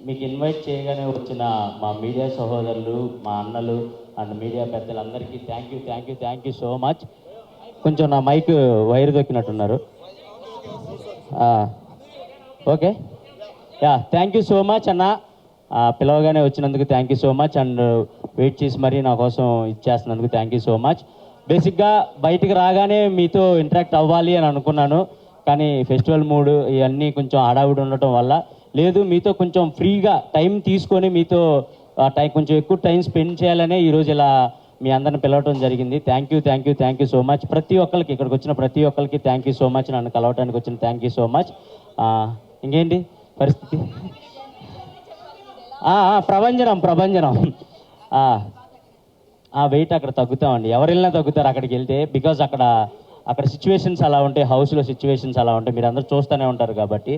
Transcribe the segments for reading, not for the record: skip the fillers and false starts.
మీకు ఇన్వైట్ చేయగానే వచ్చిన మా మీడియా సహోదరులు, మా అన్నలు అండ్ మీడియా పెద్దలందరికీ థ్యాంక్ యూ సో మచ్. కొంచెం నా మైక్ వైర్ దొక్కినట్టున్నారు. Okay, thank you so much అన్న. పిలవగానే వచ్చినందుకు thank you so much. And wait చేసి మరీ నా కోసం ఇచ్చేస్తున్నందుకు థ్యాంక్ యూ సో మచ్. బేసిక్గా బయటికి రాగానే మీతో ఇంటరాక్ట్ అవ్వాలి అని అనుకున్నాను, కానీ ఫెస్టివల్ మూడు ఇవన్నీ కొంచెం హడావుడి ఉండటం వల్ల లేదు, మీతో కొంచెం ఫ్రీగా టైం తీసుకొని మీతో కొంచెం ఎక్కువ టైం స్పెండ్ చేయాలనే ఈరోజు ఇలా మీ అందరిని పిలవటం జరిగింది. Thank you so much. ప్రతి ఒక్కరికి ఇక్కడికి వచ్చిన ప్రతి ఒక్కరికి థ్యాంక్ యూ సో మచ్. నన్ను కలవటానికి వచ్చిన థ్యాంక్ యూ సో మచ్. ఇంకేంటి పరిస్థితి? ప్రభంజనం వెయిట్ అక్కడ తగ్గుతామండి. ఎవరు వెళ్ళినా తగ్గుతారు అక్కడికి వెళ్తే, బికాజ్ అక్కడ సిచ్యువేషన్స్ అలా ఉంటాయి, హౌస్లో సిచ్యువేషన్స్ అలా ఉంటాయి, మీరు అందరూ చూస్తూనే ఉంటారు కాబట్టి.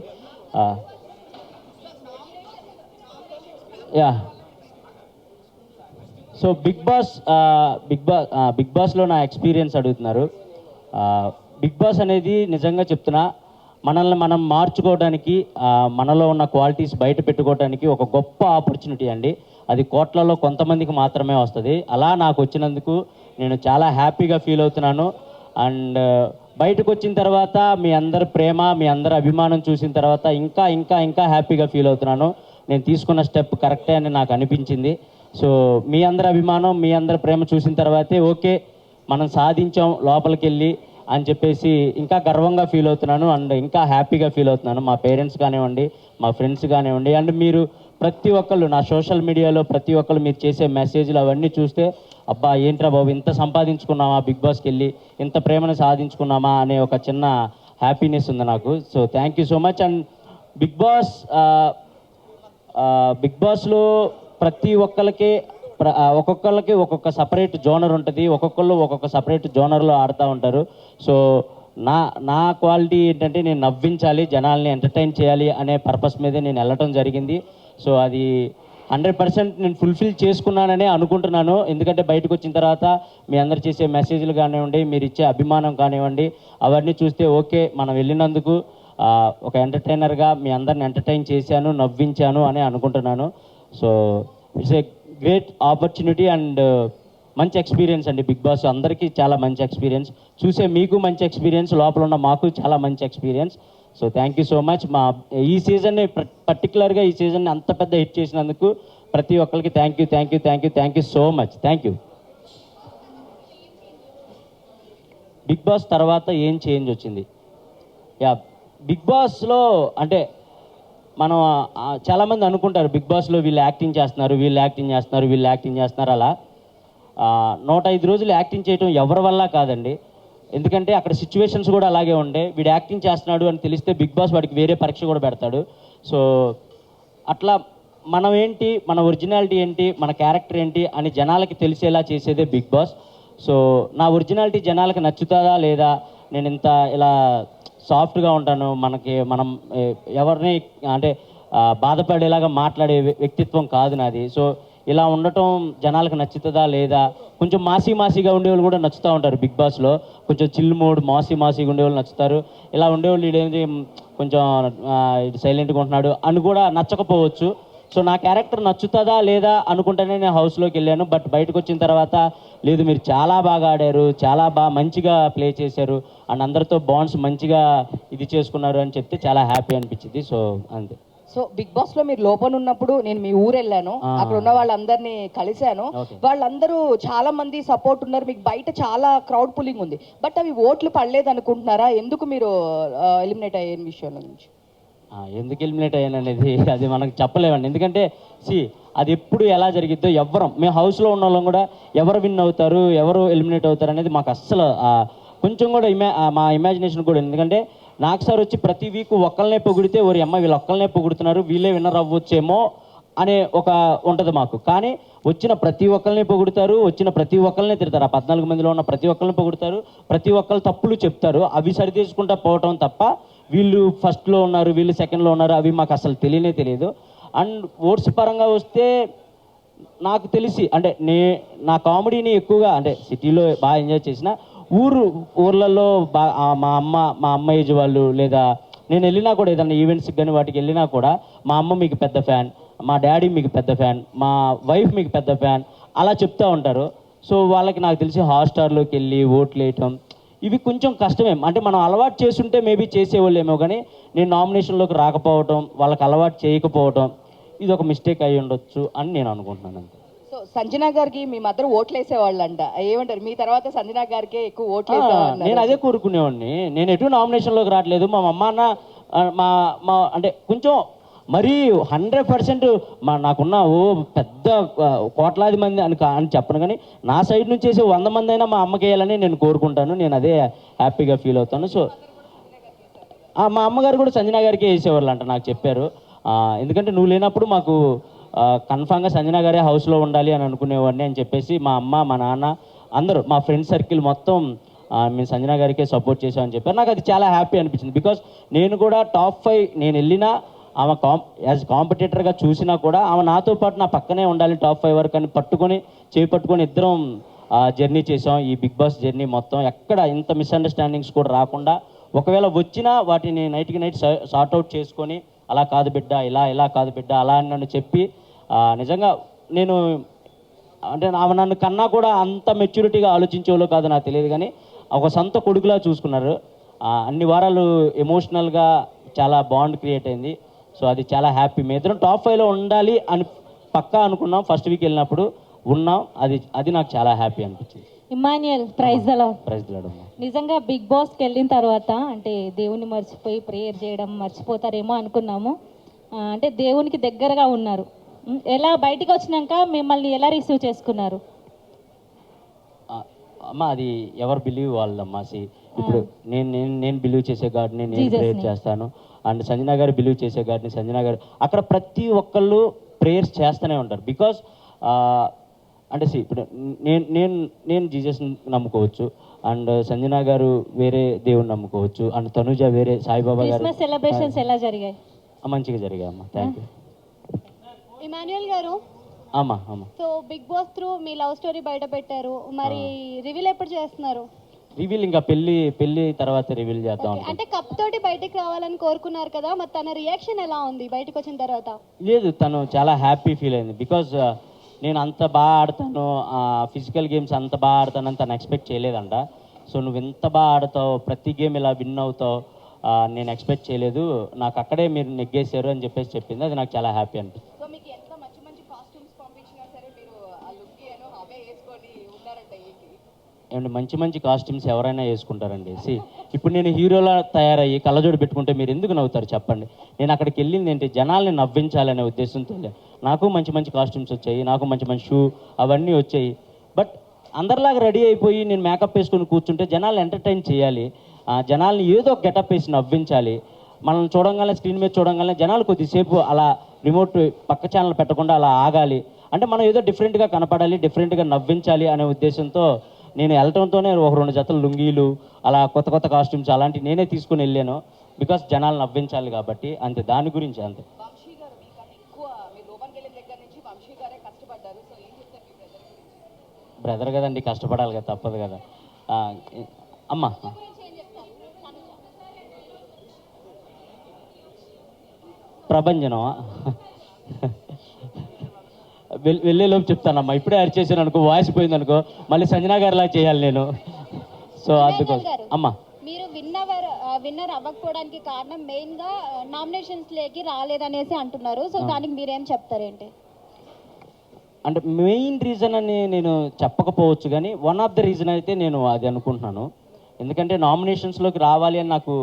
సో బిగ్ బాస్లో నా ఎక్స్పీరియన్స్ అడుగుతున్నారు. బిగ్ బాస్ అనేది నిజంగా చెప్తున్నా, మనల్ని మనం మార్చుకోవడానికి, మనలో ఉన్న క్వాలిటీస్ బయట పెట్టుకోవడానికి ఒక గొప్ప ఆపర్చునిటీ అండి. అది కోట్లలో కొంతమందికి మాత్రమే వస్తుంది. అలా నాకు వచ్చినందుకు నేను చాలా హ్యాపీగా ఫీల్ అవుతున్నాను. అండ్ బయటకు వచ్చిన తర్వాత మీ అందరి ప్రేమ, మీ అందరి అభిమానం చూసిన తర్వాత ఇంకా ఇంకా ఇంకా హ్యాపీగా ఫీల్ అవుతున్నాను. నేను తీసుకున్న స్టెప్ కరెక్టే అని నాకు అనిపించింది. సో మీ అందరి అభిమానం, మీ అందరి ప్రేమ చూసిన తర్వాతే ఓకే మనం సాధించాం లోపలికి వెళ్ళి అని చెప్పేసి ఇంకా గర్వంగా ఫీల్ అవుతున్నాను. అండ్ ఇంకా హ్యాపీగా ఫీల్ అవుతున్నాను. మా పేరెంట్స్ కానివ్వండి, మా ఫ్రెండ్స్ కానివ్వండి, అండ్ మీరు ప్రతి ఒక్కళ్ళు నా సోషల్ మీడియాలో ప్రతి ఒక్కళ్ళు మీరు చేసే మెసేజ్లు అవన్నీ చూస్తే అబ్బా ఏంట్రా బాబు ఇంత సంపాదించుకున్నామా, బిగ్ బాస్కి వెళ్ళి ఇంత ప్రేమను సాధించుకున్నామా అనే ఒక చిన్న హ్యాపీనెస్ ఉంది నాకు. So thank you so much. And big బాస్లో ప్రతి ఒక్కరికి ఒక్కొక్కరికి ఒక్కొక్క సపరేట్ జోనర్ ఉంటుంది, ఒక్కొక్కళ్ళు ఒక్కొక్క సపరేట్ జోనర్లో ఆడుతూ ఉంటారు. సో నా క్వాలిటీ ఏంటంటే నేను నవ్వించాలి, జనాల్ని ఎంటర్టైన్ చేయాలి అనే పర్పస్ మీదే నేను వెళ్ళటం జరిగింది. సో అది 100% నేను ఫుల్ఫిల్ చేసుకున్నాననే అనుకుంటున్నాను. ఎందుకంటే బయటకు వచ్చిన తర్వాత మీ అందరు చేసే మెసేజ్లు కానివ్వండి, మీరు ఇచ్చే అభిమానం కానివ్వండి, అవన్నీ చూస్తే ఓకే మనం వెళ్ళినందుకు ఒక ఎంటర్టైనర్గా మీ అందరిని ఎంటర్టైన్ చేశాను, నవ్వించాను అని అనుకుంటున్నాను. So it's a great opportunity and మంచి ఎక్స్పీరియన్స్ అండి. బిగ్ బాస్ అందరికీ చాలా మంచి ఎక్స్పీరియన్స్, చూసే మీకు మంచి ఎక్స్పీరియన్స్, లోపల ఉన్న మాకు చాలా మంచి experience. So thank you so much. ఈ సీజన్ని పర్టికులర్గా ఈ సీజన్ని అంత పెద్ద హిట్ చేసినందుకు ప్రతి ఒక్కరికి thank you so much. Thank you. Big boss తర్వాత ఏం చేంజ్ వచ్చింది? బిగ్ బాస్లో అంటే మనం చాలామంది అనుకుంటారు బిగ్ బాస్లో వీళ్ళు యాక్టింగ్ చేస్తున్నారు అలా 105 రోజులు యాక్టింగ్ చేయడం ఎవరి వల్ల కాదండి. ఎందుకంటే అక్కడ సిచ్యువేషన్స్ కూడా అలాగే ఉండే, వీడు యాక్టింగ్ చేస్తున్నాడు అని తెలిస్తే బిగ్ బాస్ వాడికి వేరే పరీక్ష కూడా పెడతాడు. సో అట్లా మనం ఏంటి, మన ఒరిజినాలిటీ ఏంటి, మన క్యారెక్టర్ ఏంటి అని జనాలకి తెలిసేలా చేసేదే బిగ్ బాస్. సో నా ఒరిజినాలిటీ జనాలకు నచ్చుతుందా లేదా, నేను ఇంత ఇలా సాఫ్ట్గా ఉంటాను, మనం ఎవరిని అంటే బాధపడేలాగా మాట్లాడే వ్యక్తిత్వం కాదు నాది. సో ఇలా ఉండటం జనాలకు నచ్చుతుందా లేదా, కొంచెం మాసీగా ఉండేవాళ్ళు కూడా నచ్చుతూ ఉంటారు బిగ్ బాస్లో, కొంచెం చిల్ మూడ్ మాసీగా ఉండేవాళ్ళు నచ్చుతారు. ఇలా ఉండేవాళ్ళు ఇదేంటి కొంచెం సైలెంట్గా ఉంటున్నాడు అని కూడా నచ్చకపోవచ్చు. సో నా క్యారెక్టర్ నచ్చుతుందా లేదా అనుకుంటేనే నేను హౌస్లోకి వెళ్ళాను. బట్ బయటకు వచ్చిన తర్వాత లేదు మీరు చాలా బాగా ఆడారు, చాలా మంచిగా ప్లే చేశారు అండ్ అందరితో బాండ్స్ మంచిగా ఇది చేసుకున్నారు అని చెప్తే చాలా హ్యాపీ అనిపించింది. సో అంతే. సో బిగ్ బాస్ లో మీరు లోపల ఉన్నప్పుడు నేను మీ ఊరు వెళ్ళాను, అక్కడ ఉన్న వాళ్ళందరినీ కలిశాను. వాళ్ళందరూ చాలా మంది సపోర్ట్ ఉన్నారు, మీకు బయట చాలా క్రౌడ్ పుల్లింగ్ ఉంది. బట్ అవి ఓట్లు పడలేదు అనుకుంటున్నారా? ఎందుకు మీరు ఎలిమినేట్ అయ్యే విషయం నుంచి? ఎందుకు ఎలిమినేట్ అయ్యాను అనేది అది మనకు చెప్పలేమండి. ఎందుకంటే అది ఎప్పుడు ఎలా జరిగిద్దో మేము హౌస్లో ఉన్న వాళ్ళం కూడా ఎవరు విన్ అవుతారు, ఎవరు ఎలిమినేట్ అవుతారు అనేది మాకు అస్సలు కొంచెం కూడా మా ఇమాజినేషన్ కూడా. ఎందుకంటే నాకు సార్ వచ్చి ప్రతి వీక్ ఒక్కళ్ళనే పొగిడితే ఓరి అమ్మ వీళ్ళు ఒక్కళ్ళనే పొగుడుతున్నారు, వీళ్ళే విన్నర్ అవ్వచ్చేమో అనే ఒక ఉంటుంది మాకు. కానీ వచ్చిన ప్రతి ఒక్కరిని పొగుడుతారు, వచ్చిన ప్రతి ఒక్కరిని తిడతారు. 14 మందిలో ఉన్న ప్రతి ఒక్కరిని పొగుడుతారు, ప్రతి ఒక్కరు తప్పులు చెప్తారు, అవి సరిచేసుకుంటా పోవటం తప్ప వీళ్ళు ఫస్ట్లో ఉన్నారు, వీళ్ళు సెకండ్లో ఉన్నారు అవి మాకు అసలు తెలియదు. అండ్ ఓట్స్ పరంగా వస్తే నాకు తెలిసి అంటే నా కామెడీని ఎక్కువగా అంటే సిటీలో బాగా ఎంజాయ్ చేసిన, ఊర్లలో మా అమ్మ ఏజ్ వాళ్ళు లేదా నేను వెళ్ళినా కూడా ఏదన్నా ఈవెంట్స్కి కానీ వాటికి వెళ్ళినా కూడా మా అమ్మ మీకు పెద్ద ఫ్యాన్, మా డాడీ మీకు పెద్ద ఫ్యాన్, మా వైఫ్ మీకు పెద్ద ఫ్యాన్, అలా చెప్తూ ఉంటారు. సో వాళ్ళకి నాకు తెలిసి హాట్‌స్టార్‌లోకి వెళ్ళి ఓట్లు వేయటం ఇవి కొంచెం కష్టమే. అంటే మనం అలవాటు చేసుంటే మేబీ చేసేవాళ్ళేమో కానీ నేను నామినేషన్‌లోకి రాకపోవటం, వాళ్ళకి అలవాటు చేయకపోవటం ఇది ఒక మిస్టేక్ అయ్యి ఉండొచ్చు అని నేను అనుకుంటున్నాను అంతే. సో సంజన గారికి మీ మదర్ ఓట్లు వేసేవాళ్ళంట, ఏమంటారు? మీ తర్వాత సంజన గారికే ఎక్కువ ఓట్లు నేను వేసేవాళ్ళు. అదే కోరుకునేవాడిని. నేను ఎటు నామినేషన్‌లోకి రావట్లేదు. మా అమ్మ అన్న మా మా అంటే కొంచెం మరీ 100% నాకున్న పెద్ద కోట్లాది మంది అని చెప్పను కానీ నా సైడ్ నుంచి వేసే 100 మంది అయినా మా అమ్మకి వేయాలని నేను కోరుకుంటాను. నేను అదే హ్యాపీగా ఫీల్ అవుతాను. సో మా అమ్మగారు కూడా సంజన గారికి వేసేవాళ్ళు అంట, నాకు చెప్పారు. ఎందుకంటే నువ్వు లేనప్పుడు మాకు కన్ఫామ్గా సంజన గారే హౌస్లో ఉండాలి అని అనుకునేవాడిని అని చెప్పేసి మా అమ్మ, మా నాన్న అందరూ మా ఫ్రెండ్ సర్కిల్ మొత్తం మేము సంజన గారికే సపోర్ట్ చేసామని చెప్పారు. నాకు అది చాలా హ్యాపీ అనిపించింది. బికాస్ నేను కూడా టాప్ 5 నేను వెళ్ళినా ఆమె యాజ్ కాంపిటేటర్గా చూసినా కూడా ఆమె నాతో పాటు నా పక్కనే ఉండాలి టాప్ 5 వరకు అని చేపట్టుకొని ఇద్దరం జర్నీ చేసాం. ఈ బిగ్ బాస్ జర్నీ మొత్తం ఎక్కడ ఇంత మిస్అండర్స్టాండింగ్స్ కూడా రాకుండా, ఒకవేళ వచ్చినా వాటిని నైట్కి నైట్ సార్ట్అవుట్ చేసుకొని అలా కాదు బిడ్డ, ఇలా కాదు బిడ్డ అలా అని నన్ను చెప్పి నిజంగా నేను అంటే ఆమె నన్ను కన్నా కూడా అంత మెచ్యూరిటీగా ఆలోచించేవాళ్ళు కాదు నాకు తెలియదు కానీ ఒక సొంత కొడుకులా చూసుకున్నారు. అన్ని వారాలు ఎమోషనల్గా చాలా బాండ్ క్రియేట్ అయింది. సో అది చాలా హ్యాపీ. మీ ఇద్దరం టాప్ 5లో ఉండాలి అని పక్కా అనుకున్నాం. ఫస్ట్ వీక్ వెళ్ళినప్పుడు ఉన్నాం. అది నాకు చాలా హ్యాపీ అనిపించింది. Emmanuel, praise the lord. Praise the lord. నిజంగా బిగ్ బాస్కి వెళ్ళిన తర్వాత అంటే దేవుని మర్చిపోయి ప్రేయర్ చేయడం మర్చిపోతారేమో అనుకున్నాము. అంటే దేవునికి దగ్గరగా ఉన్నారు. ఎలా బయటికి వచ్చినాక మిమ్మల్ని ఎలా రిసీవ్ చేసుకున్నారు? అమ్మ అది ఎవరు బిలీవ్ వాళ్ళమ్మా. ఇప్పుడు నేను బిలీవ్ చేసే గాడిని నేను ప్రేయర్ చేస్తాను. అండ్ సంజన గారు బిలీవ్ చేసే గాడిని సంజన గారు, అక్కడ ప్రతి ఒక్కళ్ళు ప్రేయర్స్ చేస్తూనే ఉంటారు. బికాస్ అంటే ఇప్పుడు నేను జీసస్ నమ్ముకోవచ్చు, అండ్ సంజన గారు వేరే దేవుని నమ్ముకోవచ్చు, అండ్ తనుజ వేరే సాయిబాబా గారు. క్రిస్మస్ సెలబ్రేషన్స్ ఎలా జరిగాయి? మంచిగా జరిగాయి అమ్మా. Thank you. ఇమాన్యుయల్ గారు, అమ్మా. సో బిగ్ బాస్ త్రూ మీ లవ్ స్టోరీ బయట పెట్టారు, మరి రివీల్ ఎప్పుడు చేస్తున్నారు? రివీల్ ఇంకా పెళ్లి తర్వాత రివీల్ చేద్దాం. అంటే కప్ తోటి బయటికి రావాలని కోరుకున్నారు కదా, మరి తన రియాక్షన్ ఎలా ఉంది బయటకు వచ్చిన తర్వాత? లేదు, తను చాలా హ్యాపీ ఫీల్ అయింది. బికాజ్ నేను అంత బాగా ఆడతాను, ఫిజికల్ గేమ్స్ అంత బాగా ఆడతానని తను ఎక్స్పెక్ట్ చేయలేదంట. సో నువ్వు ఎంత బాగా ఆడతావు, ప్రతి గేమ్ ఇలా విన్ అవుతావు, నేను ఎక్స్పెక్ట్ చేయలేదు, నాకు అక్కడే మీరు నెగ్గేశారు అని చెప్పేసి చెప్పింది. అది నాకు చాలా హ్యాపీ అనిపించింది. సో మీకు ఎంత మంచి మంచి కాస్ట్యూమ్స్ పంపించినా సరే మీరు ఆ లుక్ అవే వేసుకొని ఉన్నారంట. ఏమంటే మంచి కాస్ట్యూమ్స్ ఎవరైనా వేసుకుంటారండి. ఇప్పుడు నేను హీరోలా తయారయ్యి కళ్ళజోడు పెట్టుకుంటే మీరు ఎందుకు నవ్వుతారు చెప్పండి? నేను అక్కడికి వెళ్ళింది ఏంటి, జనాల్ని నవ్వించాలనే ఉద్దేశంతో. నాకు మంచి కాస్ట్యూమ్స్ వచ్చాయి, నాకు మంచి షూ అవన్నీ వచ్చాయి. బట్ అందరిలాగా రెడీ అయిపోయి నేను మేకప్ వేసుకొని కూర్చుంటే జనాలు ఎంటర్టైన్ చేయాలి, జనాల్ని ఏదో ఒక గెటప్ వేసి నవ్వించాలి. మనం చూడంగానే స్క్రీన్ మీద చూడంగానే జనాలు కొద్దిసేపు అలా రిమోట్ పక్క ఛానల్ పెట్టకుండా అలా ఆగాలి. అంటే మనం ఏదో డిఫరెంట్గా కనపడాలి, డిఫరెంట్గా నవ్వించాలి అనే ఉద్దేశంతో నేను వెళ్ళటంతోనే ఒక 2 జతల లుంగీలు అలా కొత్త కాస్ట్యూమ్స్ అలాంటివి నేనే తీసుకుని వెళ్ళాను. బికాస్ జనాలు నవ్వించాలి కాబట్టి అంతే, దాని గురించి అంతే. వంశీ గారు మీకన్నా ఎక్కువ మీరు లోపలికి వెళ్ళిన దగ్గర నుంచి వంశీ గారే కష్టపడ్డారు. సో ఏం చెప్తారు మీ బ్రదర్ గురించి? బ్రదర్ కదండి, కష్టపడాలి కదా, తప్పదు కదా. అమ్మా ప్రభంజనమా వెళ్ళేలోపు చెప్తానమ్మా. ఇప్పుడే అరిచేసాను అనుకో, వాయిస్ పోయింది అనుకో, మళ్ళీ సంజనా గారిలా చేయాలి నేను. సో అందుకోసం అమ్మా. మీరు విన్నర్ అవ్వకపోవడానికి కారణం మెయిన్ గా నామినేషన్స్ లేకి రాలేదనేసి అంటున్నారు. సో దానికి మీరేం చెప్తారేంటి? అంటే మెయిన్ రీజన్ అని నేను చెప్పకపోవచ్చు కానీ వన్ ఆఫ్ ద రీజన్ అయితే నేను అది అనుకుంటున్నాను. ఎందుకంటే నామినేషన్స్లోకి రావాలి అని నాకు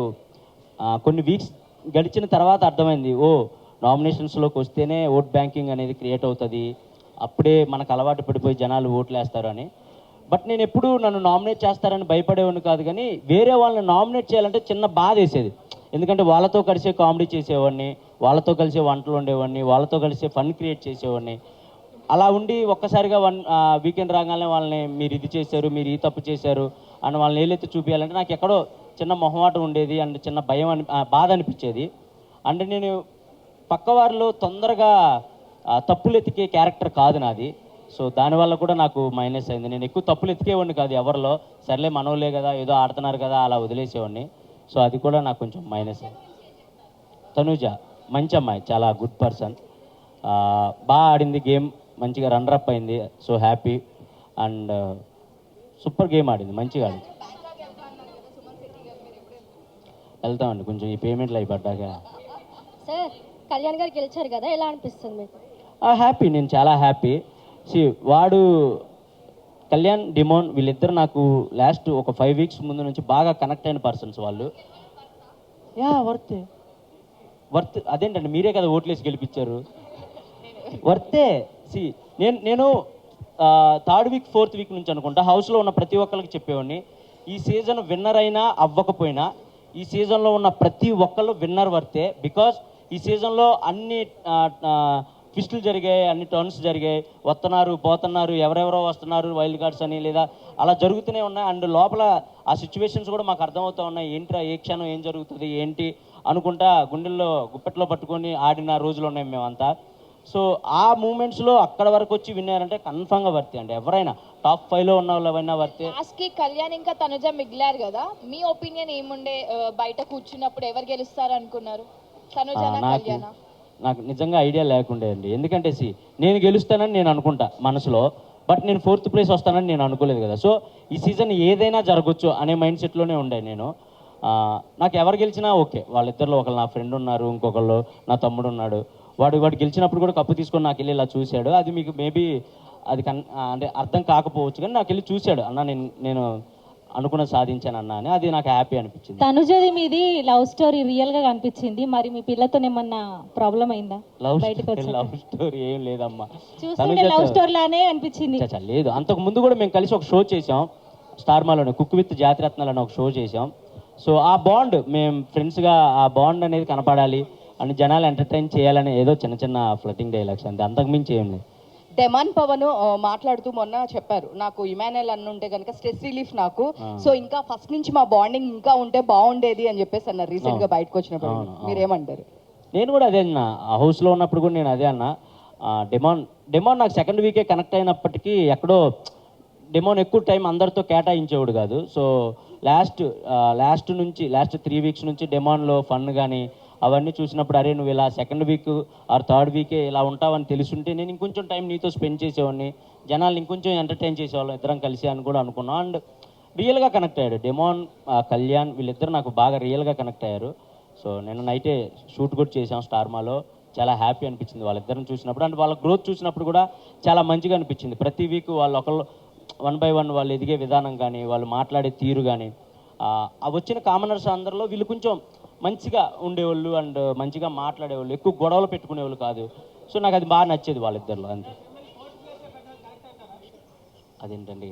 కొన్ని వీక్స్ గడిచిన తర్వాత అర్థమైంది, నామినేషన్స్లోకి వస్తేనే ఓట్ బ్యాంకింగ్ అనేది క్రియేట్ అవుతుంది, అప్పుడే మనకు అలవాటు పడిపోయి జనాలు ఓట్లు వేస్తారు అని. బట్ నేను ఎప్పుడు నన్ను నామినేట్ చేస్తారని భయపడేవాడిని కాదు, కానీ వేరే వాళ్ళని నామినేట్ చేయాలంటే చిన్న బాధ వేసేది. ఎందుకంటే వాళ్ళతో కలిసే కామెడీ చేసేవాడిని, వాళ్ళతో కలిసే వంటలు ఉండేవాడిని, వాళ్ళతో కలిసే ఫన్ క్రియేట్ చేసేవాడిని. అలా ఉండి ఒక్కసారిగా వీకెండ్ రాగానే వాళ్ళని మీరు ఇది చేశారు, మీరు ఈ తప్పు చేశారు అని వాళ్ళని ఏలైతే చూపించాలంటే నాకు ఎక్కడో చిన్న మొహమాటం ఉండేది, అండ్ చిన్న భయం బాధ అనిపించేది. అంటే నేను పక్కవారిలో తొందరగా తప్పులు ఎతికే క్యారెక్టర్ కాదు నాది. సో దానివల్ల కూడా నాకు మైనస్ అయింది. నేను ఎక్కువ తప్పులు ఎతికేవాడిని కాదు ఎవరిలో, సర్లే మనోళ్ళే కదా ఏదో ఆడుతున్నారు కదా అలా వదిలేసేవాడిని. సో అది కూడా నాకు కొంచెం మైనస్ అయింది. తనుజ మంచి అమ్మాయి, చాలా గుడ్ పర్సన్. బాగా ఆడింది గేమ్, మంచిగా రన్నరప్ అయింది. So happy and super game ఆడింది, మంచిగా ఆడింది. వెళ్తామండి కొంచెం ఈ పేమెంట్లు అయి పడ్డాక. సార్ కళ్యాణ్ గారు గెలిచారు కదా, ఎలా అనిపిస్తుంది మీకు? హ్యాపీ, నేను చాలా హ్యాపీ. వాడు కళ్యాణ్, డిమోన్ వీళ్ళిద్దరు నాకు లాస్ట్ ఒక 5 వీక్స్ ముందు నుంచి బాగా కనెక్ట్ అయిన పర్సన్స్ వాళ్ళు. వర్త్ అదేంటండి, మీరే కదా ఓట్లేసి గెలిపించారు. వర్తే. నేను 3rd వీక్ 4th వీక్ నుంచి అనుకుంటా హౌస్లో ఉన్న ప్రతి ఒక్కరికి చెప్పేవాడిని, ఈ సీజన్ విన్నర్ అయినా అవ్వకపోయినా ఈ సీజన్లో ఉన్న ప్రతి ఒక్కళ్ళు విన్నర్ వర్తే. బికాస్ ఈ సీజన్లో అన్ని ట్విస్టులు జరిగాయి, అన్ని టర్న్స్ జరిగాయి, వస్తున్నారు పోతున్నారు, ఎవరెవరో వస్తున్నారు వైల్డ్ కార్డ్స్ అని, లేదా అలా జరుగుతూనే ఉన్నాయి. అండ్ లోపల ఆ సిచ్యువేషన్స్ కూడా మాకు అర్థమవుతూ ఉన్నాయి. ఏంట్రా ఏ క్షణం ఏం జరుగుతుంది ఏంటి అనుకుంటా గుండెల్లో గుప్పెట్లో పట్టుకొని ఆడిన రోజులు ఉన్నాయి మేమంతా. సో ఆ మూమెంట్స్లో అక్కడ వరకు వచ్చి విన్నారంటే కన్ఫామ్గా వర్తి అండి. ఎవరైనా టాప్ 5లో ఉన్న వాళ్ళు ఎవరైనా వర్తి. లాస్ట్కి కళ్యాణ్ ఇంకా తనుజ మిగిలారు కదా, మీ ఒపీనియన్ ఏముండే? బయట కూర్చున్నప్పుడు ఎవరు గెలుస్తారు అనుకున్నారు, తనుజనా కళ్యాణా? నాకు నిజంగా ఐడియా లేకుండే అండి. ఎందుకంటే నేను గెలుస్తానని నేను అనుకుంటా మనసులో, బట్ నేను 4th ప్లేస్ వస్తానని నేను అనుకోలేదు కదా. సో ఈ సీజన్ ఏదైనా జరగచ్చు అనే మైండ్ సెట్లోనే ఉండే నేను. నాకు ఎవరు గెలిచినా ఓకే. వాళ్ళిద్దరిలో ఒకళ్ళు నా ఫ్రెండ్ ఉన్నారు, ఇంకొకళ్ళు నా తమ్ముడు ఉన్నాడు. వాడు గెలిచినప్పుడు కూడా కప్పు తీసుకొని నాకు వెళ్ళి ఇలా చూశాడు. అది మీకు మేబీ అది అంటే అర్థం కాకపోవచ్చు, కానీ నాకు వెళ్ళి చూశాడు, అన్న నేను అనుకున్న సాధించాను అన్న అని. అది నాకు హ్యాపీ అనిపించింది. తనుజది మీది లవ్ స్టోరీ రియల్ గా కనిపించింది. మరి మీ పిల్లతో ఏమన్నా ప్రాబ్లం అయిందా? లవ్ స్టోరీ ఏం లేదమ్మా, చూస్తుంటే లవ్ స్టోరీ లానే అనిపించింది. లేదు. అంతకు ముందు కూడా మేము కలిసి ఒక షో చేసాం స్టార్మాలోనే, కుక్ విత్ జాతిరత్నాలు అని ఒక షో చేసాం. సో ఆ బాండ్, మేము ఫ్రెండ్స్గా ఆ బాండ్ అనేది కనపడాలి అని, జనాలు ఎంటర్టైన్ చేయాలని ఏదో చిన్న చిన్న ఫ్లటింగ్ డైలాగ్స్ అంతే, అంతకుమించి ఏం లేదు. డెమాన్ పవన్ మాట్లాడుతూ మొన్న చెప్పారు, నాకు ఇమానుయల్ అన్న ఉంటే కనుక స్ట్రెస్ రిలీఫ్ నాకు, సో ఇంకా ఫస్ట్ నుంచి మా బాండింగ్ ఇంకా ఉంటే బాగుండేది అని చెప్పేసి అన్నారు రీసెంట్ గా బయటకు వచ్చినప్పుడు. మీరేమంటారు? నేను కూడా అదే అన్న, హౌస్లో ఉన్నప్పుడు కూడా నేను అదే అన్న. డెమాన్ నాకు 2nd వీకే కనెక్ట్ అయినప్పటికీ ఎక్కడో డెమాన్ ఎక్కువ టైం అందరితో కేటాయించేవాడు కాదు. సో లాస్ట్ 3 వీక్స్ నుంచి డెమాన్లో ఫన్ కానీ అవన్నీ చూసినప్పుడు, అరే నువ్వు ఇలా 2nd వీక్ ఆర్ 3rd వీకే ఇలా ఉంటావని తెలుసుంటే నేను ఇంకొంచెం టైం నీతో స్పెండ్ చేసేవాడిని, జనాలు ఇంకొంచెం ఎంటర్టైన్ చేసేవాళ్ళం ఇద్దరం కలిసి అని కూడా అనుకున్నాం. అండ్ రియల్గా కనెక్ట్ అయ్యాడు డెమాన్, కళ్యాణ్ వీళ్ళిద్దరు నాకు బాగా రియల్గా కనెక్ట్ అయ్యారు. సో నేను నైటే షూట్ కూడా చేసాం స్టార్మాలో, చాలా హ్యాపీ అనిపించింది వాళ్ళిద్దరిని చూసినప్పుడు. అండ్ వాళ్ళ గ్రోత్ చూసినప్పుడు కూడా చాలా మంచిగా అనిపించింది. ప్రతి వీక్ వాళ్ళు ఒకళ్ళు 1 by 1 వాళ్ళు ఎదిగే విధానం కానీ, వాళ్ళు మాట్లాడే తీరు కానీ, వచ్చిన కామనర్స్ అందరిలో వీళ్ళు కొంచెం మంచిగా ఉండేవాళ్ళు అండ్ మంచిగా మాట్లాడేవాళ్ళు, ఎక్కువ గొడవలు పెట్టుకునేవాళ్ళు కాదు. సో నాకు అది బాగా నచ్చేది వాళ్ళిద్దరిలో అంతే. అదేంటండి,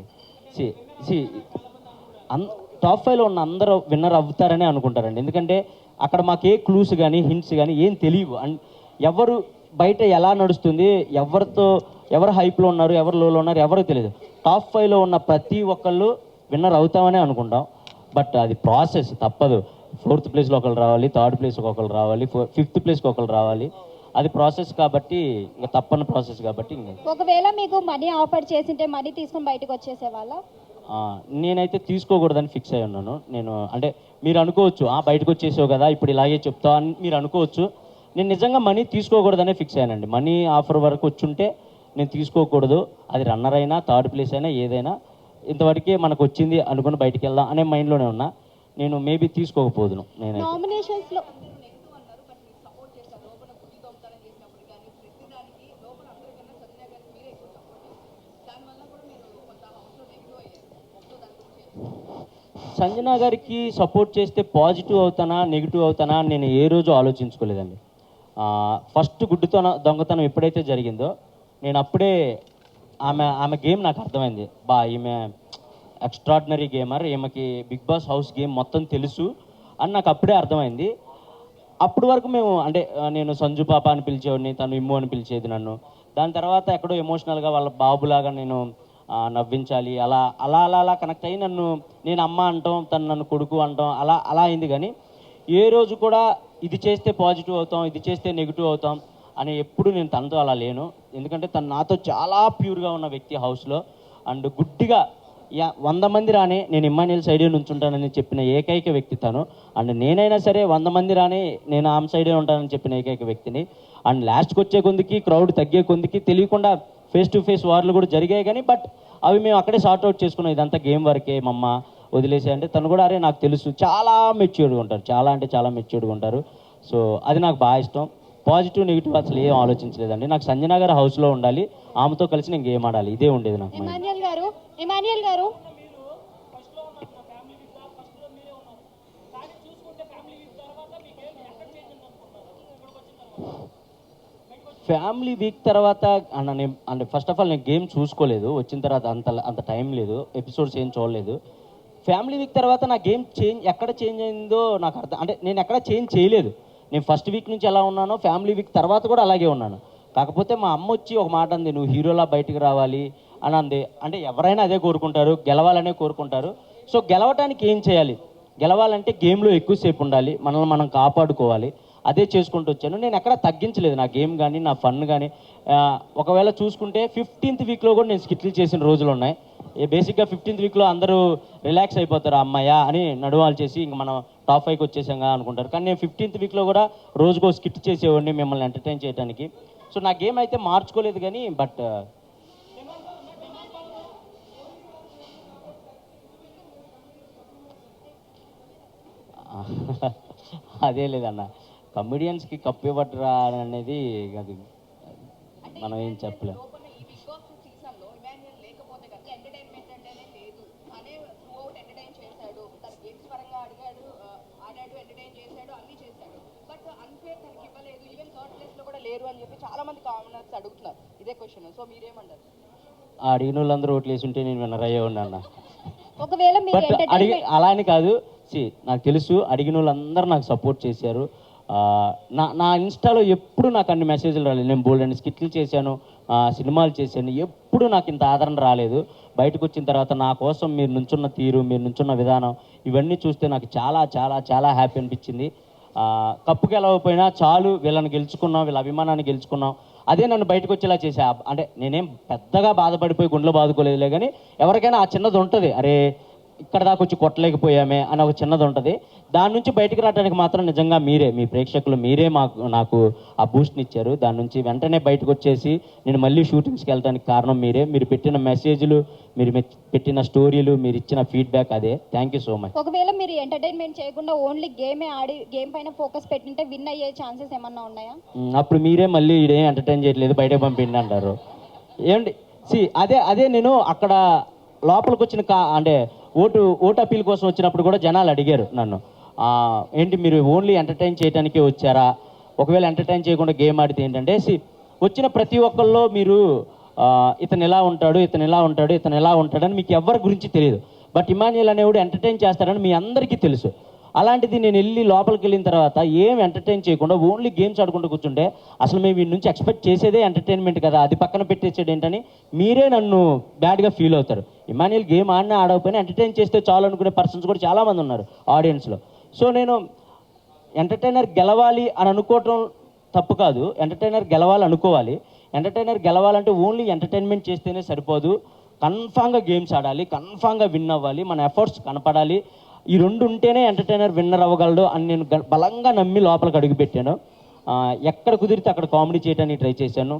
టాప్ 5లో ఉన్న అందరూ విన్నర్ అవుతారని అనుకుంటారండి. ఎందుకంటే అక్కడ మాకు ఏ క్లూస్ కానీ హింట్స్ కానీ ఏం తెలియవు. అండ్ ఎవరు బయట ఎలా నడుస్తుంది, ఎవరు హైప్లో ఉన్నారు, ఎవరు లోలో ఉన్నారు ఎవరు తెలియదు. టాప్ 5లో ఉన్న ప్రతి ఒక్కళ్ళు విన్నర్ అవుతామనే అనుకుంటాం. బట్ అది ప్రాసెస్, తప్పదు. 4th ప్లేస్లో ఒకళ్ళు రావాలి, 3rd ప్లేస్కి ఒకళ్ళు రావాలి, 5th ప్లేస్కి ఒకళ్ళు రావాలి. అది ప్రాసెస్ కాబట్టి, ఇంకా తప్పని ప్రాసెస్ కాబట్టి. ఒకవేళ మీకు మనీ ఆఫర్ చేసింటే మనీ తీసుకొని బయటకు వచ్చేసేవాళ్ళ? నేనైతే తీసుకోకూడదని ఫిక్స్ అయి ఉన్నాను. నేను అంటే మీరు అనుకోవచ్చు, బయటకు వచ్చేసావు కదా ఇప్పుడు ఇలాగే చెప్తావు అని మీరు అనుకోవచ్చు. నేను నిజంగా మనీ తీసుకోకూడదనే ఫిక్స్ అయ్యానండి. మనీ ఆఫర్ వరకు వచ్చుంటే నేను తీసుకోకూడదు. అది రన్నర్ అయినా 3rd ప్లేస్ అయినా ఏదైనా ఇంతవరకే మనకు వచ్చింది అనుకుని బయటికి వెళ్దాం అనే మైండ్లోనే ఉన్నా. నేను మేబీ తీసుకోకపోదును. నేను నామినేషన్స్లో సంజన గారికి సపోర్ట్ చేస్తే పాజిటివ్ అవుతానా నెగిటివ్ అవుతానా నేను ఏ రోజు ఆలోచించుకోలేదండి. ఫస్ట్ దొంగతనం ఎప్పుడైతే జరిగిందో నేను అప్పుడే ఆమె గేమ్ నాకు అర్థమైంది. ఈమె ఎక్స్ట్రాడినరీ గేమర్, ఈమెకి బిగ్ బాస్ హౌస్ గేమ్ మొత్తం తెలుసు అని నాకు అప్పుడే అర్థమైంది. అప్పటి వరకు మేము అంటే నేను సంజు పాప అని పిలిచేవాడిని, తను ఇమ్ము అని పిలిచేది నన్ను. దాని తర్వాత ఎక్కడో ఎమోషనల్గా వాళ్ళ బాబులాగా నేను నవ్వించాలి అలా అలా అలా అలా కనెక్ట్ అయ్యి నేను అమ్మ అంటాం, తను నన్ను కొడుకు అంటాం, అలా అయింది. కానీ ఏ రోజు కూడా ఇది చేస్తే పాజిటివ్ అవుతాం, ఇది చేస్తే నెగిటివ్ అవుతాం అని ఎప్పుడు నేను తనతో అలా లేను. ఎందుకంటే తను నాతో చాలా ప్యూర్గా ఉన్న వ్యక్తి హౌస్లో. అండ్ గుడ్డిగా 100 మంది రానే నేను ఇమ్మాన్యుయల్ సైడే నుంచుంటానని చెప్పిన ఏకైక వ్యక్తి తను. అండ్ నేనైనా సరే 100 మంది రానే నేను ఆమె సైడే ఉంటానని చెప్పిన ఏకైక వ్యక్తిని. అండ్ లాస్ట్కి వచ్చే కొందికి క్రౌడ్ తగ్గే కొందికి తెలియకుండా ఫేస్ టు ఫేస్ వార్లు కూడా జరిగాయి కానీ బట్ అవి మేము అక్కడే సార్ట్అవుట్ చేసుకున్నాం. ఇదంతా గేమ్ వరకే మమ్మ వదిలేసి అంటే తను కూడా అరే నాకు తెలుసు చాలా మెచ్యూర్డ్గా ఉంటారు, చాలా అంటే చాలా మెచ్యూర్డ్గా ఉంటారు. సో అది నాకు బాగా ఇష్టం. పాజిటివ్ నెగిటివ్ అసలు ఏం ఆలోచించలేదండి. నాకు సంజన గారు హౌస్లో ఉండాలి, ఆమెతో కలిసి నేను గేమ్ ఆడాలి, ఇదే ఉండేది నాకు. ఇమాన్యుయల్ గారు ఫ్యామిలీ వీక్ తర్వాత అంటే ఫస్ట్ ఆఫ్ ఆల్ నేను గేమ్ చూసుకోలేదు, వచ్చిన తర్వాత అంత టైం లేదు, ఎపిసోడ్స్ ఏం చూడలేదు. ఫ్యామిలీ వీక్ తర్వాత నా గేమ్ ఎక్కడ చేంజ్ అయిందో నాకు అర్థం, అంటే నేను ఎక్కడ చేంజ్ చేయలేదు. నేను ఫస్ట్ వీక్ నుంచి ఎలా ఉన్నానో ఫ్యామిలీ వీక్ తర్వాత కూడా అలాగే ఉన్నాను. కాకపోతే మా అమ్మ వచ్చి ఒక మాట అంది, నువ్వు హీరోలా బయటికి రావాలి అని అంది. అంటే ఎవరైనా అదే కోరుకుంటారు, గెలవాలనే కోరుకుంటారు. సో గెలవటానికి ఏం చేయాలి, గెలవాలంటే గేమ్లో ఎక్కువసేపు ఉండాలి, మనల్ని మనం కాపాడుకోవాలి, అదే చేసుకుంటూ వచ్చాను. నేను ఎక్కడ తగ్గించలేదు నా గేమ్ కానీ నా ఫన్ కానీ. ఒకవేళ చూసుకుంటే 15th వీక్లో కూడా నేను స్కిట్లు చేసిన రోజులు ఉన్నాయి. బేసిక్గా 15th వీక్లో అందరూ రిలాక్స్ అయిపోతారు, అమ్మాయ అని నడువాలు చేసి ఇంక మనం టాప్ 5కి వచ్చేసాంగా అనుకుంటారు. కానీ నేను 15th వీక్లో కూడా రోజుకో స్కిట్ చేసేవాడిని మిమ్మల్ని ఎంటర్టైన్ చేయడానికి. సో నా గేమ్ అయితే మార్చుకోలేదు కానీ బట్ అదే లేదన్న, కమెడియన్స్కి కప్పు ఇవ్వట్రా అనేది అది మనం ఏం చెప్పలేం. చాలా మంది కామనర్స్ అడుగుతున్నారు ఇదే క్వశ్చన్. సో మీరేమంటారు? అడిగిన వాళ్ళందరూ ఓట్లు వేసి ఉంటే నేను విన్నర్ అయ్యేవాడిని అన్న. ఒకవేళ బట్ అలా అని కాదు, నాకు తెలుసు అడిగిన వాళ్ళందరూ నాకు సపోర్ట్ చేశారు. నా ఇన్స్టాలో ఎప్పుడు నాకు అన్ని మెసేజ్లు రాలేదు. నేను బోల్డ్ అన్ని స్కిట్లు చేశాను, సినిమాలు చేశాను, ఎప్పుడు నాకు ఇంత ఆదరణ రాలేదు. బయటకు వచ్చిన తర్వాత నా కోసం మీరు నుంచున్న తీరు, మీరు నుంచున్న విధానం, ఇవన్నీ చూస్తే నాకు చాలా చాలా చాలా హ్యాపీ అనిపించింది. కప్పు గెలవకపోయినా చాలు, వీళ్ళని గెలుచుకున్నాం, వీళ్ళ అభిమానాన్ని గెలుచుకున్నాం, అదే నన్ను బయటకు వచ్చేలా చేసా. అంటే నేనేం పెద్దగా బాధపడిపోయి గుండెలో బాదుకోలేదులే కానీ ఎవరికైనా ఆ చిన్నది ఉంటుంది, అరే ఇక్కడ దాకా వచ్చి కొట్టలేకపోయామే అని ఒక చిన్నది ఉంటుంది. దాని నుంచి బయటకు రావడానికి మాత్రం నిజంగా మీరే, మీ ప్రేక్షకులు మీరే నాకు ఆ బూస్ట్ని ఇచ్చారు. దాని నుంచి వెంటనే బయటకు వచ్చేసి నేను మళ్ళీ షూటింగ్స్కి వెళ్ళడానికి కారణం మీరే. మీరు పెట్టిన మెసేజ్లు, మీరు పెట్టిన స్టోరీలు, మీరు ఇచ్చిన ఫీడ్బ్యాక్, అదే. Thank you so much. ఒకవేళ మీరు ఎంటర్టైన్మెంట్ చేయకుండా ఓన్లీ గేమే ఆడి గేమ్ పైన ఫోకస్ పెట్టింటే విన్ అయ్యే ఛాన్సెస్ ఏమన్నా ఉన్నాయా? అప్పుడు మీరే మళ్ళీ ఇదేం ఎంటర్టైన్ చేయట్లేదు, బయటకు పంపిండి అంటారు. ఏమండి అదే నేను అక్కడ లోపలికి వచ్చిన అంటే ఓటు అప్పీల్ కోసం వచ్చినప్పుడు కూడా జనాలు అడిగారు నన్ను, ఏంటి మీరు ఓన్లీ ఎంటర్టైన్ చేయడానికే వచ్చారా, ఒకవేళ ఎంటర్టైన్ చేయకుండా గేమ్ ఆడితే ఏంటంటే వచ్చిన ప్రతి ఒక్కళ్ళు మీరు ఇతను ఎలా ఉంటాడు, ఇతను ఎలా ఉంటాడు, ఇతను ఎలా ఉంటాడని మీకు ఎవరి గురించి తెలియదు. బట్ ఇమాన్యుయల్ అనేవాడు ఎంటర్టైన్ చేస్తాడని మీ అందరికీ తెలుసు. అలాంటిది నేను వెళ్ళి లోపలికి వెళ్ళిన తర్వాత ఏం ఎంటర్టైన్ చేయకుండా ఓన్లీ గేమ్స్ ఆడుకుంటూ కూర్చుంటే అసలు మేము వీడి నుంచి ఎక్స్పెక్ట్ చేసేదే ఎంటర్టైన్మెంట్ కదా, అది పక్కన పెట్టేసాడు ఏంటని మీరే నన్ను బ్యాడ్గా ఫీల్ అవుతారు. ఇమాన్యుయల్ గేమ్ ఆడినా ఆడకపోయినా ఎంటర్టైన్ చేస్తే చాలు అనుకునే పర్సన్స్ కూడా చాలామంది ఉన్నారు ఆడియన్స్లో. సో నేను ఎంటర్టైనర్ గెలవాలి అని అనుకోవటం తప్పు కాదు, ఎంటర్టైనర్ గెలవాలి అనుకోవాలి. ఎంటర్టైనర్ గెలవాలంటే ఓన్లీ ఎంటర్టైన్మెంట్ చేస్తేనే సరిపోదు, కన్ఫామ్గా గేమ్స్ ఆడాలి, కన్ఫామ్గా విన్ అవ్వాలి, మన ఎఫర్ట్స్ కనపడాలి. ఈ రెండు ఉంటేనే ఎంటర్టైనర్ విన్నర్ అవ్వగలడు అని నేను బలంగా నమ్మి లోపలికి అడుగుపెట్టాను. ఎక్కడ కుదిరితే అక్కడ కామెడీ చేయడానికి ట్రై చేశాను.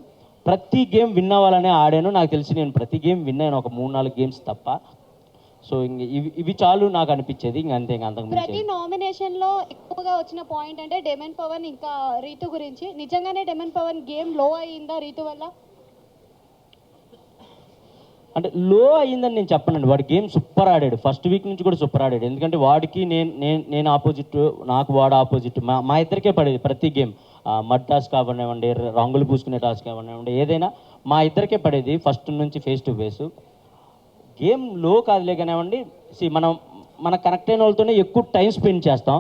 ప్రతి గేమ్ విన్ అవ్వాలనే ఆడాను. నాకు తెలిసి నేను ప్రతి గేమ్ విన్ అయ్యాను, ఒక 3-4 గేమ్స్ తప్ప. సో ఇంక ఇవి చాలు నాకు అనిపించేది, ఇంక అంతే. ఇంక అంతకు ప్రతి నామినేషన్ లో ఎక్కువగా వచ్చిన పాయింట్ అంటే డెమన్ పవన్ ఇంకా రీతు గురించి. నిజంగానే డెమన్ పవన్ గేమ్ లో అయ్యిందా రీతు వల్ల? అంటే లో అయ్యిందని నేను చెప్పనండి, వాడు గేమ్ సూపర్ ఆడాడు, ఫస్ట్ వీక్ నుంచి కూడా సూపర్ ఆడాడు. ఎందుకంటే వాడికి నేను ఆపోజిట్, నాకు వాడు ఆపోజిట్, మా ఇద్దరికే పడేది ప్రతి గేమ్. మడ్ టాస్క్ కావనివ్వండి, రంగులు పూసుకునే టాస్క్ కావనివ్వండి, ఏదైనా మా ఇద్దరికే పడేది ఫస్ట్ నుంచి ఫేస్ టు ఫేస్. గేమ్ లో కాదులే కానివ్వండి, మన కనెక్ట్ అయిన వాళ్ళతోనే ఎక్కువ టైం స్పెండ్ చేస్తాం.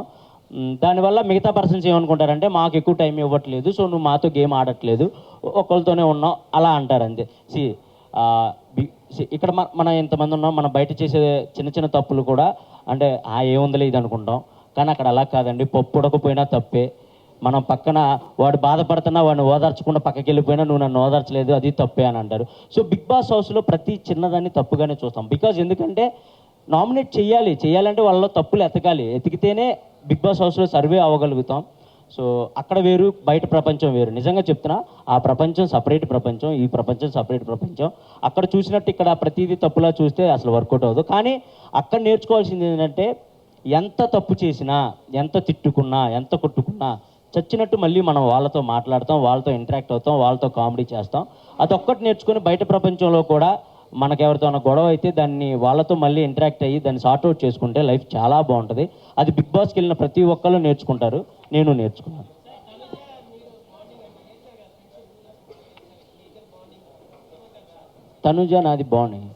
దానివల్ల మిగతా పర్సన్స్ ఏమనుకుంటారంటే మాకు ఎక్కువ టైం ఇవ్వట్లేదు, సో నువ్వు మాతో గేమ్ ఆడట్లేదు, ఒకరితోనే ఉన్నావు అలా అంటారు అంతే. ఇక్కడ మనం ఎంతమంది ఉన్నాం, మనం బయట చేసే చిన్న చిన్న తప్పులు కూడా అంటే ఏముందలే ఇది అనుకుంటాం, కానీ అక్కడ అలా కాదండి. పప్పు ఉడకపోయినా తప్పే. మనం పక్కన వాడు బాధపడుతున్నా వాడిని ఓదార్చకుండా పక్కకి వెళ్ళిపోయినా నువ్వు నన్ను ఓదార్చలేదు, అది తప్పే అని అంటారు. సో బిగ్ బాస్ హౌస్లో ప్రతి చిన్నదాన్ని తప్పుగానే చూస్తాం. బికాజ్ ఎందుకంటే నామినేట్ చేయాలంటే వాళ్ళలో తప్పులు ఎతకాలి, ఎతికితేనే బిగ్ బాస్ హౌస్లో సర్వే అవ్వగలుగుతాం. సో అక్కడ వేరు, బయట ప్రపంచం వేరు. నిజంగా చెప్తున్నా, ఆ ప్రపంచం సపరేట్ ప్రపంచం, ఈ ప్రపంచం సపరేట్ ప్రపంచం. అక్కడ చూసినట్టు ఇక్కడ ప్రతిదీ తప్పులా చూస్తే అసలు వర్కౌట్ అవ్వదు. కానీ అక్కడ నేర్చుకోవాల్సింది ఏంటంటే, ఎంత తప్పు చేసినా, ఎంత తిట్టుకున్నా, ఎంత కొట్టుకున్నా, చచ్చినట్టు మళ్ళీ మనం వాళ్ళతో మాట్లాడతాం, వాళ్ళతో ఇంటరాక్ట్ అవుతాం, వాళ్ళతో కామెడీ చేస్తాం. అదొక్కటి నేర్చుకొని బయట ప్రపంచంలో కూడా మనకెవరితో గొడవ అయితే దాన్ని వాళ్ళతో మళ్ళీ ఇంటరాక్ట్ అయ్యి దాన్ని సార్ట్అవుట్ చేసుకుంటే లైఫ్ చాలా బాగుంటుంది. అది బిగ్ బాస్కి వెళ్ళిన ప్రతి ఒక్కళ్ళు నేర్చుకుంటారు. నేను నేర్చుకున్నాను. తనుజ నాది బాగున్నాయి,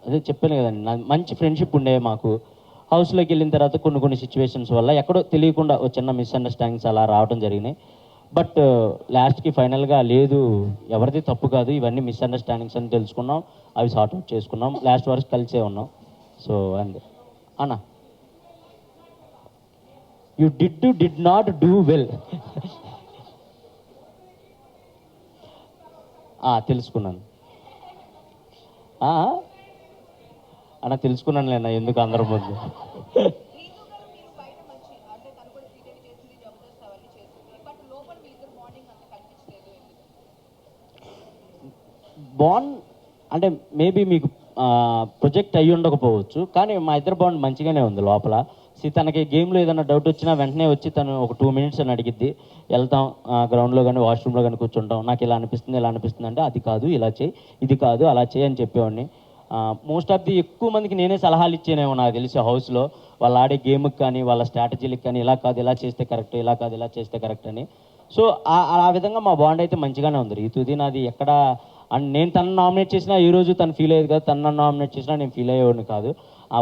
అదే చెప్పాను కదండి, నాది మంచి ఫ్రెండ్షిప్ ఉండే మాకు. హౌస్లోకి వెళ్ళిన తర్వాత కొన్ని సిచ్యువేషన్స్ వల్ల ఎక్కడో తెలియకుండా ఒక చిన్న మిస్అండర్స్టాండింగ్స్ అలా రావడం జరిగినాయి. బట్ లాస్ట్కి ఫైనల్గా లేదు, ఎవరిది తప్పు కాదు, ఇవన్నీ మిస్అండర్స్టాండింగ్స్ అని తెలుసుకున్నాం, అవి సార్ట్అవుట్ చేసుకున్నాం, లాస్ట్ వరకు కలిసే ఉన్నాం. సో అంతే అన్న. You did not do well. తెలుసుకున్నాను అన్న, తెలుసుకున్నాను లేనా, ఎందుకు అందరి ముందు. బాండ్ అంటే మేబీ మీకు ప్రొజెక్ట్ అయ్యి ఉండకపోవచ్చు, కానీ మా ఇద్దరు బాండ్ మంచిగానే ఉంది లోపల. తనకి గేమ్లో ఏదైనా డౌట్ వచ్చినా వెంటనే వచ్చి తను ఒక 2 minutes అని అడిగిద్ది. వెళ్తాం గ్రౌండ్లో కానీ వాష్రూమ్లో కానీ కూర్చుంటాం. నాకు ఇలా అనిపిస్తుంది అంటే, అది కాదు ఇలా చేయి, ఇది కాదు అలా చేయి అని చెప్పేవాడిని. మోస్ట్ ఆఫ్ ది ఎక్కువ మందికి నేనే సలహాలు ఇచ్చేనేమో నాకు తెలిసి హౌస్లో, వాళ్ళు ఆడే గేమ్కి కానీ వాళ్ళ స్ట్రాటజీలకు కానీ, ఇలా కాదు ఇలా చేస్తే కరెక్ట్, ఇలా కాదు ఇలా చేస్తే కరెక్ట్ అని. సో ఆ విధంగా మా బాండ్ అయితే మంచిగానే ఉంది. రీతుది నాది ఎక్కడ, అండ్ నేను తను నామినేట్ చేసినా ఈ రోజు తను ఫీల్ అయ్యేది కాదు, తను నన్ను నామినేట్ చేసినా నేను ఫీల్ అయ్యేవాడిని కాదు.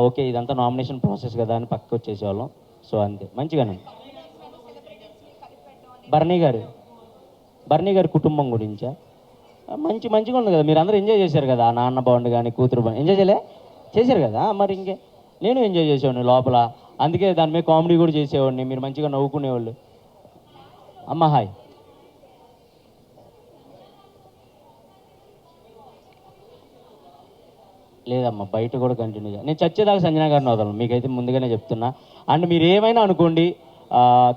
ఓకే ఇదంతా నామినేషన్ ప్రాసెస్ కదా అని పక్కకు వచ్చేసేవాళ్ళం. సో అంతే, మంచిగానే. బర్నీ గారి కుటుంబం గురించా, మంచిగా ఉంది కదా, మీరు అందరూ ఎంజాయ్ చేశారు కదా. ఆ నాన్న బాండ్ కానీ కూతురు బాండ్ ఎంజాయ్ చేశారు కదా. మరి ఇంకే నేను ఎంజాయ్ చేసేవాడిని లోపల, అందుకే దాని మీద కామెడీ కూడా చేసేవాడిని, మీరు మంచిగా నవ్వుకునేవాళ్ళు. అమ్మ హాయ్. లేదమ్మా, బయట కూడా కంటిన్యూ చేయాలి. నేను చచ్చేదాకా సంజన గారిని వదలను, మీకైతే ముందుగానే చెప్తున్నా. అండ్ మీరు ఏమైనా అనుకోండి,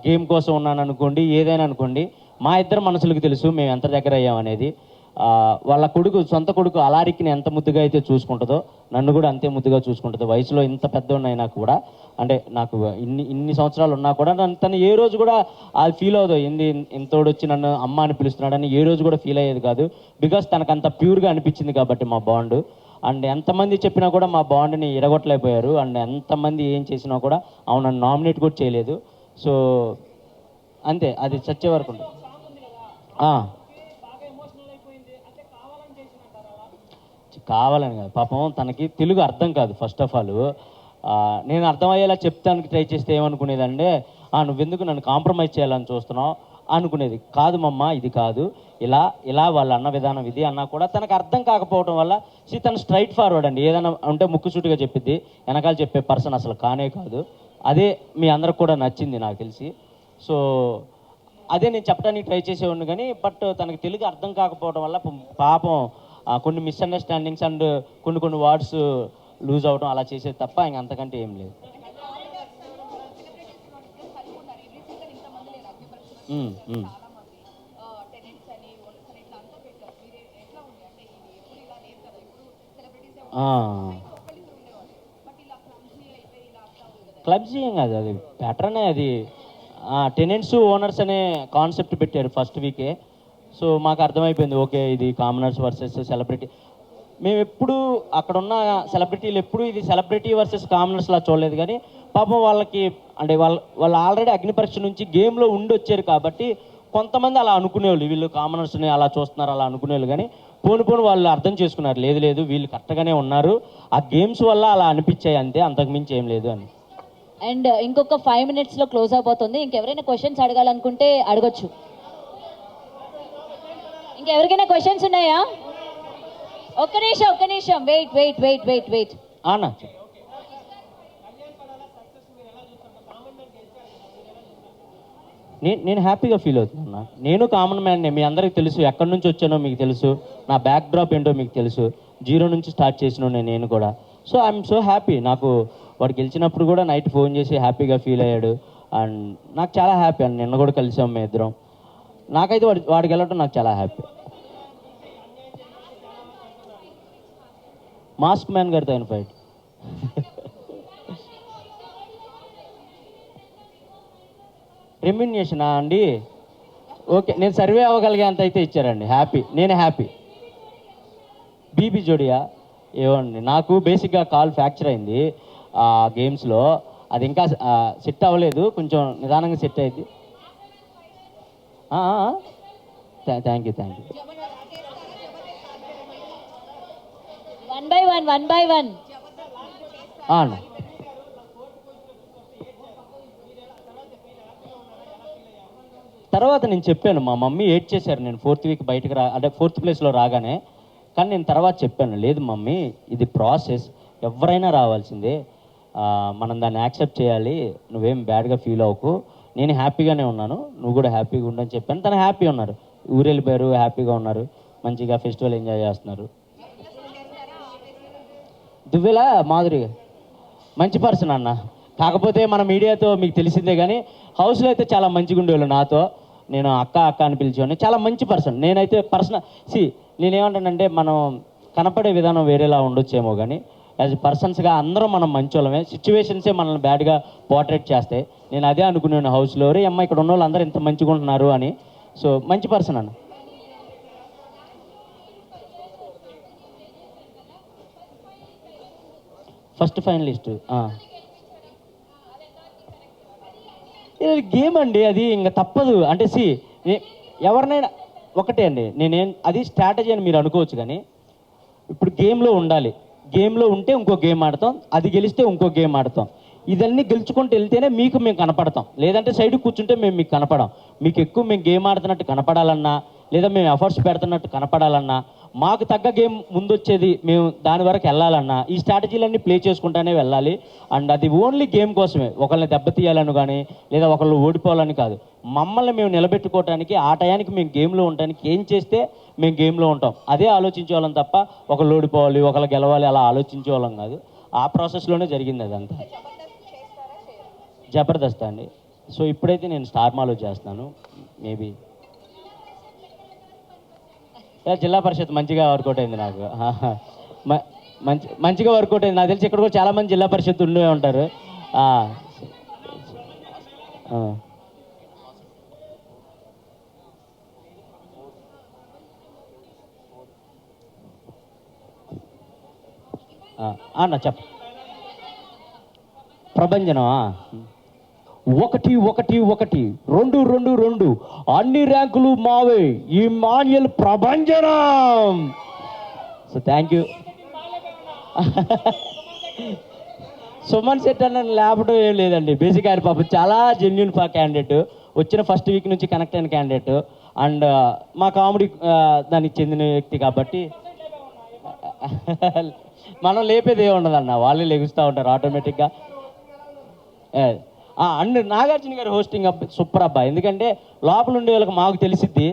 గేమ్ కోసం ఉన్నాను అనుకోండి, ఏదైనా అనుకోండి, మా ఇద్దరు మనసులకు తెలుసు మేము ఎంత దగ్గర అయ్యామనేది. వాళ్ళ సొంత కొడుకు అలారిక్ని ఎంత ముద్దుగా అయితే చూసుకుంటుందో నన్ను కూడా అంతే ముద్దుగా చూసుకుంటుంది. వయసులో ఇంత పెద్దోడినైనా కూడా, అంటే నాకు ఇన్ని సంవత్సరాలు ఉన్నా కూడా తను ఏ రోజు కూడా అది ఫీల్ అవ్వదు, ఇంతోడు వచ్చి నన్ను అమ్మ అని పిలుస్తున్నాడని ఏ రోజు కూడా ఫీల్ అయ్యేది కాదు. బికాస్ తనకు అంత ప్యూర్గా అనిపించింది కాబట్టి మా బాండ్. అండ్ ఎంతమంది చెప్పినా కూడా మా బాండ్ని ఇరగొట్టలేకపోయారు. అండ్ ఎంతమంది ఏం చేసినా కూడా అవును నన్ను నామినేట్ కూడా చేయలేదు. సో అంతే, అది చచ్చే వరకు ఉంటుంది. కావాలని కాదు, పాపం తనకి తెలుగు అర్థం కాదు. ఫస్ట్ ఆఫ్ ఆల్ నేను అర్థమయ్యేలా చెప్తానికి ట్రై చేస్తే ఏమనుకునేదంటే, నువ్వెందుకు నన్ను కాంప్రమైజ్ చేయాలని చూస్తున్నావు అనుకునేది. కాదు మమ్మ, ఇది కాదు, ఇలా వాళ్ళ అన్న విధానం ఇది అన్నా కూడా తనకు అర్థం కాకపోవడం వల్ల తను స్ట్రైట్ ఫార్వర్డ్ అండి. ఏదైనా ఉంటే ముక్కుసూటిగా చెప్పిద్ది, వెనకాల చెప్పే పర్సన్ అసలు కానే కాదు. అదే మీ అందరికి కూడా నచ్చింది నాకు తెలిసి. సో అదే నేను చెప్పడానికి ట్రై చేసేవాడిని కానీ, బట్ తనకి తెలుగు అర్థం కాకపోవడం వల్ల పాపం కొన్ని మిస్అండర్స్టాండింగ్స్ అండ్ కొన్ని వర్డ్స్ లూజ్ అవడం అలా చేసేది తప్ప ఇంక అంతకంటే ఏం లేదు. క్లబ్స్ ఏం కాదు, అది ప్యాటర్నే. అది టెనెంట్స్ ఓనర్స్ అనే కాన్సెప్ట్ పెట్టారు ఫస్ట్ వీకే. సో మాకు అర్థమైపోయింది, ఓకే ఇది కామనర్స్ వర్సెస్ సెలబ్రిటీ. మేము ఎప్పుడు అక్కడ ఉన్న సెలబ్రిటీలు ఎప్పుడు ఇది సెలబ్రిటీ వర్సెస్ కామనర్స్లా చూడలేదు. కానీ పాపం వాళ్ళకి అంటే వాళ్ళు ఆల్రెడీ అగ్ని పరీక్ష నుంచి గేమ్లో ఉండి వచ్చారు కాబట్టి కొంతమంది అలా అనుకునేవాళ్ళు, వీళ్ళు కామనర్స్ని అలా చూస్తున్నారు అలా అనుకునేవాళ్ళు. కానీ పోను వాళ్ళు అర్థం చేసుకున్నారు, లేదు వీళ్ళు కరెక్ట్గానే ఉన్నారు, ఆ గేమ్స్ వల్ల అలా అనిపించాయి అంతే, అంతకుమించి ఏం లేదు అని. అండ్ ఇంకొక 5 minutes క్లోజ్ అయిపోతుంది. ఇంకెవరైనా క్వశ్చన్స్ అడగాలనుకుంటే అడగొచ్చు. ఇంకెవరికైనా క్వశ్చన్స్ ఉన్నాయా? ఒక్క నిమిషం వెయిట్. అన్నా నేను హ్యాపీగా ఫీల్ అవుతున్నా. నేను కామన్ మ్యాన్నే, మీ అందరికీ తెలుసు, ఎక్కడి నుంచి వచ్చానో మీకు తెలుసు, నా బ్యాక్ డ్రాప్ ఏంటో మీకు తెలుసు, 0 నుంచి స్టార్ట్ చేసిన నేను కూడా. So I'm so happy. నాకు వాడు గెలిచినప్పుడు కూడా నైట్ ఫోన్ చేసి హ్యాపీగా ఫీల్ అయ్యాడు. అండ్ నాకు చాలా హ్యాపీ అండి. నిన్న కూడా కలిసాం మేము ఇద్దరం. నాకైతే వాడికి వెళ్ళటం నాకు చాలా హ్యాపీ. మాస్క్ మ్యాన్ గారితో ఆయన ఫైట్. రెమ్యునేషనా అండి? ఓకే, నేను సర్వే అవ్వగలిగేంత అయితే ఇచ్చారండి. హ్యాపీ, నేను హ్యాపీ. బీబీ జోడియా ఏమండి, నాకు బేసిక్గా కాల్ ఫ్రాక్చర్ అయింది ఆ గేమ్స్లో. అది ఇంకా సెట్ అవ్వలేదు, కొంచెం నిదానంగా సెట్ అయింది. Thank you. One by one. అన్న తర్వాత నేను చెప్పాను, మా మమ్మీ ఏడ్ చేశారు నేను 4th వీక్ బయటకు అంటే 4th ప్లేస్లో రాగానే. కానీ నేను తర్వాత చెప్పాను, లేదు మమ్మీ ఇది ప్రాసెస్, ఎవరైనా రావాల్సిందే, మనం దాన్ని యాక్సెప్ట్ చేయాలి, నువ్వేం బ్యాడ్గా ఫీల్ అవ్వకు, నేను హ్యాపీగానే ఉన్నాను, నువ్వు కూడా హ్యాపీగా ఉండని చెప్పాను. తను హ్యాపీ ఉన్నారు, ఊరు వెళ్ళిపోయారు, హ్యాపీగా ఉన్నారు, మంచిగా ఫెస్టివల్ ఎంజాయ్ చేస్తున్నారు. దువ్వెల మాధురి మంచి పర్సన్ అన్న, కాకపోతే మన మీడియాతో మీకు తెలిసిందే కానీ హౌస్లో అయితే చాలా మంచిగా ఉండేవాళ్ళు నాతో. నేను అక్క అని పిలిచేవాడిని. చాలా మంచి పర్సన్. నేనైతే నేనేమంటానంటే మనం కనపడే విధానం వేరేలా ఉండొచ్చేమో కానీ యాజ్ పర్సన్స్గా అందరం మనం మంచోళ్ళమే. సిచ్యువేషన్సే మనల్ని బ్యాడ్గా పోర్ట్రేట్ చేస్తాయి. నేను అదే అనుకున్నాను హౌస్లో, రే అమ్మ ఇక్కడ ఉన్న వాళ్ళు అందరూ ఎంత మంచిగా ఉంటున్నారు అని. సో మంచి పర్సన్ అన్న. ఫస్ట్ ఫైనలిస్ట్ ఇది గేమ్ అండి, అది ఇంకా తప్పదు. అంటే ఎవరినైనా ఒకటే అండి, అది స్ట్రాటజీ అని మీరు అనుకోవచ్చు కానీ ఇప్పుడు గేమ్లో ఉండాలి. గేమ్లో ఉంటే ఇంకో గేమ్ ఆడతాం, అది గెలిస్తే ఇంకో గేమ్ ఆడతాం. ఇదన్నీ గెలుచుకుంటూ వెళ్తేనే మేము కనపడతాం. లేదంటే సైడ్ కూర్చుంటే మేము మీకు కనపడాం. మీకు ఎక్కువ మేము గేమ్ ఆడుతున్నట్టు కనపడాలన్నా, లేదా మేము ఎఫర్ట్స్ పెడుతున్నట్టు కనపడాలన్నా, మాకు తగ్గ గేమ్ ముందొచ్చేది మేము దాని వరకు వెళ్ళాలన్నా ఈ స్ట్రాటజీలన్నీ ప్లే చేసుకుంటానే వెళ్ళాలి. అండ్ అది ఓన్లీ గేమ్ కోసమే, ఒకళ్ళని దెబ్బతీయాలని కానీ లేదా ఒకళ్ళు ఓడిపోవాలని కాదు. మమ్మల్ని మేము నిలబెట్టుకోవడానికి, ఆ టయానికి మేము గేమ్లో ఉండడానికి ఏం చేస్తే మేము గేమ్లో ఉంటాం అదే ఆలోచించేవాళ్ళం తప్ప ఒకళ్ళు ఓడిపోవాలి, ఒకళ్ళు గెలవాలి అలా ఆలోచించేవాళ్ళం కాదు. ఆ ప్రాసెస్లోనే జరిగింది అదంతా. జబర్దస్త్ అండి. సో ఇప్పుడైతే నేను స్టార్ మాలో చేస్తున్నాను. మేబీ జిల్లా పరిషత్ మంచిగా వర్కౌట్ అయింది నాకు. మంచిగా వర్కౌట్ అయింది. నాకు తెలిసి ఇక్కడ కూడా చాలామంది జిల్లా పరిషత్ ఉండే ఉంటారు. అన్న చెప్ప ప్రభంజనం 1-1-1 అన్ని ర్యాంకులు మావే, ఈ మాన్యుల్ ప్రభంజనం. So thank you. Suman Shetty అన్న లేపడం ఏం లేదండి. బేసిక్ ఆయన పాపం చాలా జెన్యున్ క్యాండిడేట్, వచ్చిన ఫస్ట్ వీక్ నుంచి కనెక్ట్ అయిన క్యాండిడేట్. అండ్ మా కామెడీ దానికి చెందిన వ్యక్తి కాబట్టి మనం లేపేది ఏమి ఉండదన్న, వాళ్ళే లెగుస్తూ ఉంటారు ఆటోమేటిక్గా. అండ్ నాగార్జున గారి హోస్టింగ్ సూపర్ అబ్బా. ఎందుకంటే లోపల ఉండే వాళ్ళకి మాకు తెలిసిద్ది,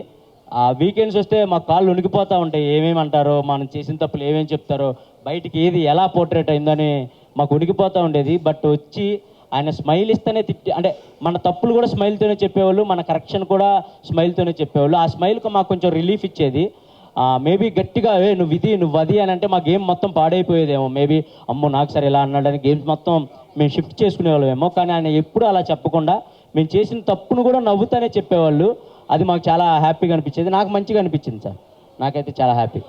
వీకెండ్స్ వస్తే మాకు కాళ్ళు వణికిపోతూ ఉంటాయి. ఏమేమి అంటారో, మనం చేసిన తప్పులు ఏమేమి చెప్తారో, బయటికి ఏది ఎలా పోర్ట్రేట్ అయిందని మాకు వణికిపోతూ ఉండేది. బట్ వచ్చి ఆయన స్మైల్ ఇస్తేనే అంటే మన తప్పులు కూడా స్మైల్తోనే చెప్పేవాళ్ళు, మన కరెక్షన్ కూడా స్మైల్తోనే చెప్పేవాళ్ళు. ఆ స్మైల్కి మాకు కొంచెం రిలీఫ్ ఇచ్చేది. మేబీ గట్టిగా నువ్వు అది అని అంటే మా గేమ్ మొత్తం పాడైపోయేదేమో. మేబీ అమ్మో నాకు సరే ఇలా అన్నాడని గేమ్స్ మొత్తం మేము షిఫ్ట్ చేసుకునేవాళ్ళమేమో. కానీ ఆయన ఎప్పుడూ అలా చెప్పకుండా మేము చేసిన తప్పును కూడా నవ్వుతానే చెప్పేవాళ్ళు. అది మాకు చాలా హ్యాపీగా అనిపించేది. నాకు మంచిగా అనిపించింది సార్, నాకైతే చాలా హ్యాపీ.